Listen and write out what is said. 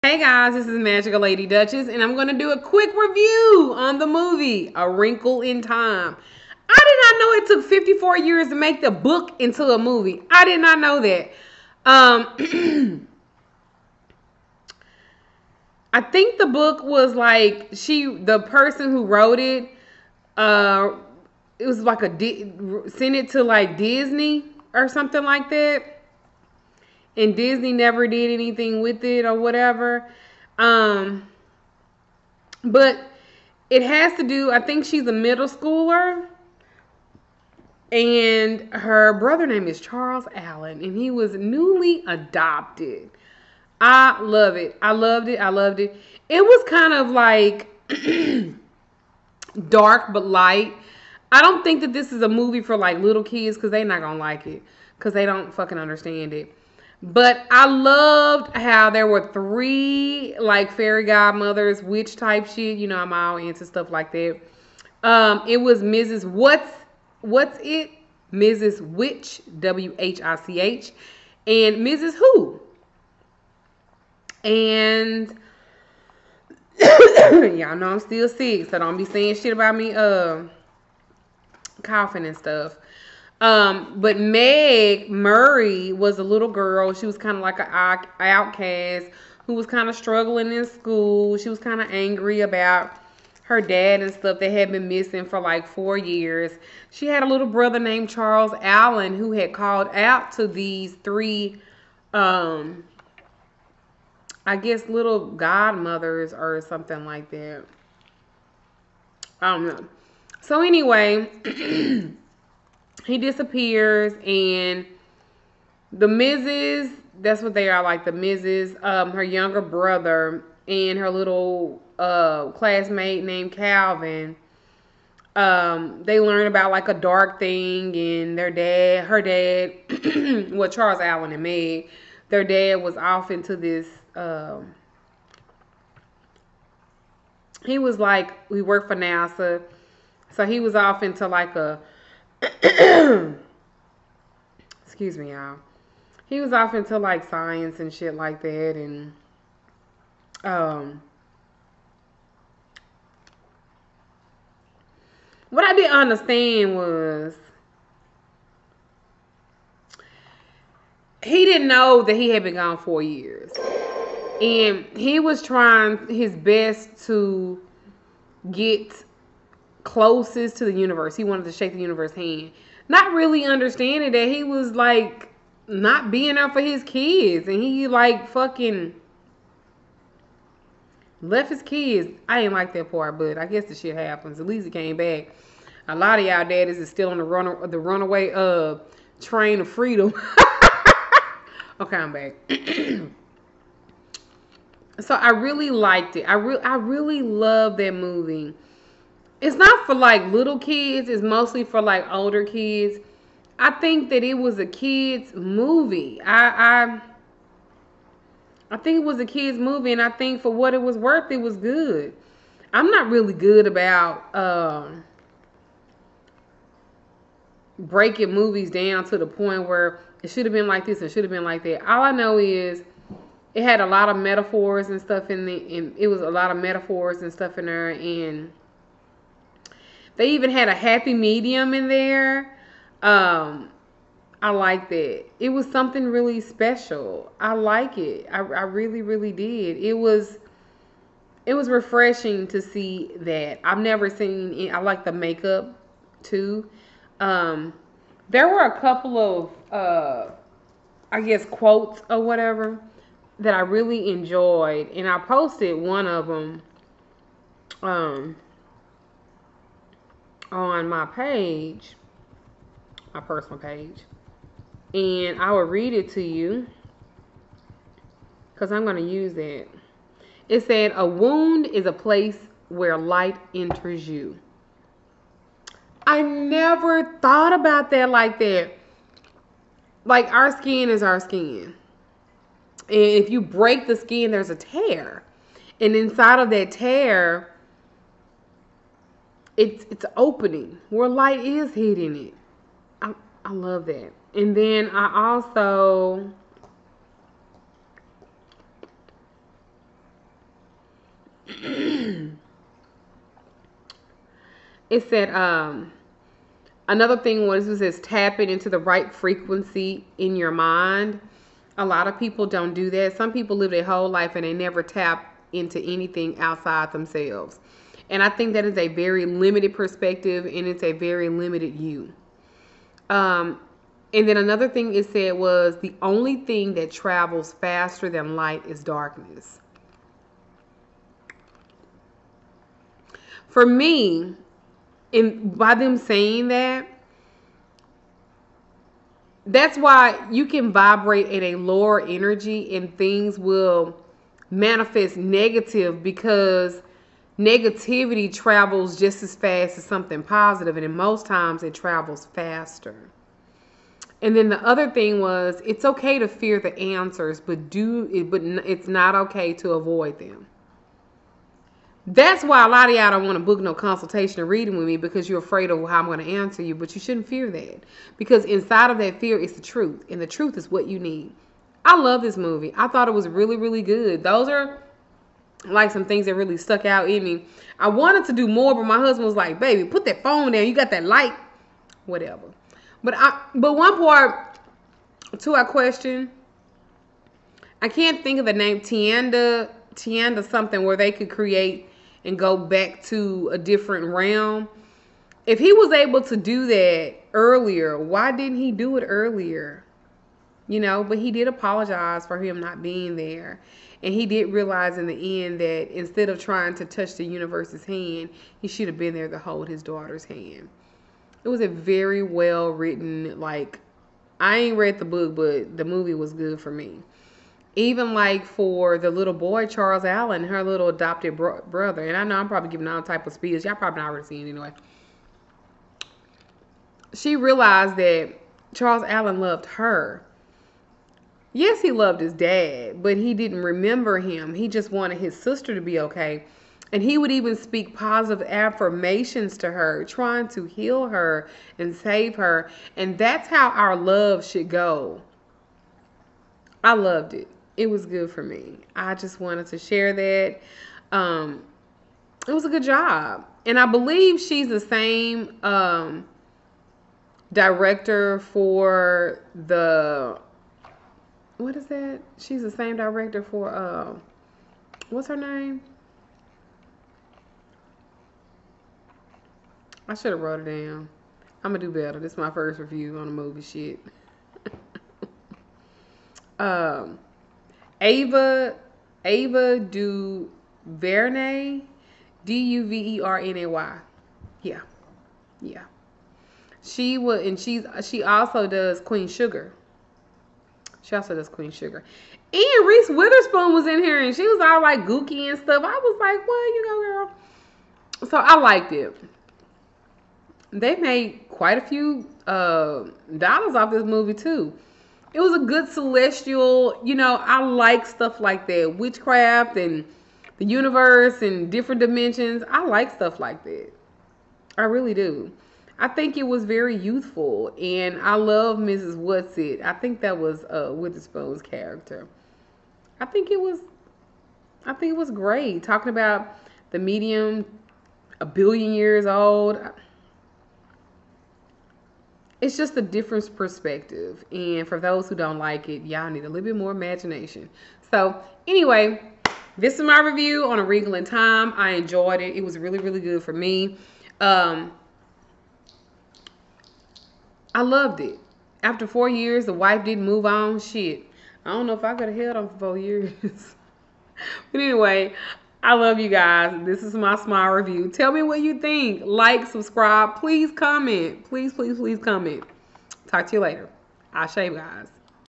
Hey guys, this is Magical Lady Duchess, and I'm going to do a quick review on the movie A Wrinkle in Time. I did not know it took 54 years to make the book into a movie. I did not know that. I think the book was like the person who wrote it, uh, it was like sent it to like Disney or something like that, and Disney never did anything with it or whatever. Um, but it has to do, I think she's a middle schooler, and her brother name is Charles Allen, and he was newly adopted. I love it. I loved it. I loved it. It was kind of like dark but light. I don't think that this is a movie for like little kids because they're not gonna like it because they don't fucking understand it. But I loved how there were three like fairy godmothers, witch type shit. You know, I'm all into stuff like that. It was Mrs. What's it? Mrs. Witch, Which, and Mrs. Who. And y'all know I'm still sick, so don't be saying shit about me coughing and stuff. But Meg Murray was a little girl. She was kind of like an outcast who was kind of struggling in school. She was kind of angry about her dad and stuff that had been missing for like 4 years. She had a little brother named Charles Allen who had called out to these three, I guess, little godmothers or something like that. I don't know. So anyway, he disappears, and the Mrs. That's what they are, like the Mrs. Her younger brother and her little classmate named Calvin. They learn about like a dark thing, and her dad, well, Charles Allen and Meg, their dad was off into this. He was like, we worked for NASA, so he was off into like a excuse me, y'all. He was off into like science and shit like that, and what I didn't understand was he didn't know that he had been gone 4 years, and he was trying his best to get closest to the universe. He wanted to shake the universe hand, not really understanding that he was like not being there for his kids, and he like fucking left his kids. I didn't like that part, but I guess the shit happens. At least he came back. A lot of y'all daddies is still on the runaway train of freedom. Okay, I'm back. So I really liked it. I really love that movie. It's not for like little kids. It's mostly for like older kids. I think that it was a kids movie. I think it was a kids movie, and I think for what it was worth, it was good. I'm not really good about breaking movies down to the point where it should have been like this and should have been like that. All I know is it had a lot of metaphors and stuff it was a lot of metaphors and stuff in there, and they even had a happy medium in there. I like that. It was something really special. I like it. I really, really did. It was refreshing to see that. I've never seen it. I like the makeup too. There were a couple of I guess quotes or whatever that I really enjoyed, and I posted one of them on my page, my personal page, and I will read it to you because I'm going to use it. It said, "A wound is a place where light enters you." I never thought about that like that. Like, our skin is our skin. And if you break the skin, there's a tear. And inside of that tear, it's opening where light is hitting it. I love that. And then I also It said, another thing was, it says tapping into the right frequency in your mind. A lot of people don't do that. Some people live their whole life and they never tap into anything outside themselves. And I think that is a very limited perspective, and it's a very limited you. Um, and then another thing it said was, the only thing that travels faster than light is darkness. For me, by them saying that, that's why you can vibrate at a lower energy and things will manifest negative, because negativity travels just as fast as something positive, and in most times it travels faster. And then the other thing was, it's okay to fear the answers, but it's not okay to avoid them. That's why a lot of y'all don't want to book no consultation or reading with me, because you're afraid of how I'm going to answer you. But you shouldn't fear that, because inside of that fear is the truth, and the truth is what you need. I love this movie. I thought it was really, really good. Those are like some things that really stuck out in me. I wanted to do more, but my husband was like, "Baby, put that phone down. You got that light, whatever." But one part to our question, I can't think of the name. Tianda something, where they could create and go back to a different realm. If he was able to do that earlier, why didn't he do it earlier? But he did apologize for him not being there. And he did realize in the end that instead of trying to touch the universe's hand, he should have been there to hold his daughter's hand. It was a very well written, I ain't read the book, but the movie was good for me. Even for the little boy, Charles Allen, her little adopted brother. And I know I'm probably giving all type of speeches. Y'all probably not already seen it anyway. She realized that Charles Allen loved her. Yes, he loved his dad, but he didn't remember him. He just wanted his sister to be okay. And he would even speak positive affirmations to her, trying to heal her and save her. And that's how our love should go. I loved it. It was good for me. I just wanted to share that. It was a good job. And I believe she's the same director for what is that? She's the same director for, what's her name? I should have wrote it down. I'm going to do better. This is my first review on the movie shit. Ava DuVernay, Duverny. Yeah. She also does Queen Sugar. And Reese Witherspoon was in here, and she was all gooky and stuff. I was like, "What, girl?" So I liked it. They made quite a few dollars off this movie too. It was a good celestial, I like stuff like that. Witchcraft and the universe and different dimensions. I like stuff like that. I really do. I think it was very youthful. And I love Mrs. Whatsit. I think that was Witherspoon's character. I think it was great. Talking about the medium, 1,000,000,000 years old. It's just a different perspective. And for those who don't like it, y'all need a little bit more imagination. So anyway, this is my review on A Wrinkle in Time. I enjoyed it. It was really, really good for me. I loved it. After 4 years, the wife didn't move on. Shit. I don't know if I could have held on for 4 years. But anyway, I love you guys. This is my small review. Tell me what you think. Like, subscribe. Please comment. Please, please, please comment. Talk to you later. I'll shave, guys.